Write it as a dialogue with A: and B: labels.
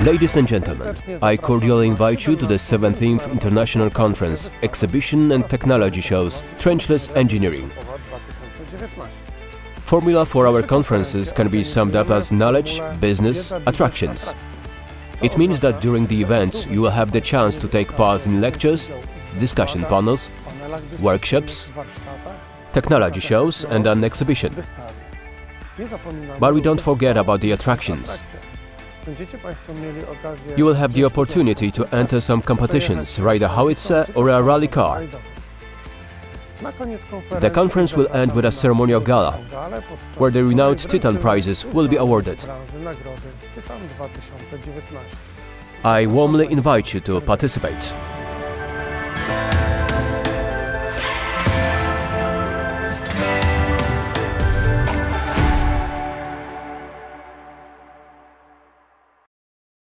A: Ladies and gentlemen, I cordially invite you to the 17th International Conference, Exhibition and Technology Shows, Trenchless Engineering. Formula for our conferences can be summed up as knowledge, business, attractions. It means that during the event you will have the chance to take part in lectures, discussion panels, workshops, technology shows and an exhibition. But we don't forget about the attractions. You will have the opportunity to enter some competitions, ride a howitzer or a rally car. The conference will end with a ceremonial gala, where the renowned TYTAN prizes will be awarded. I warmly invite you to participate.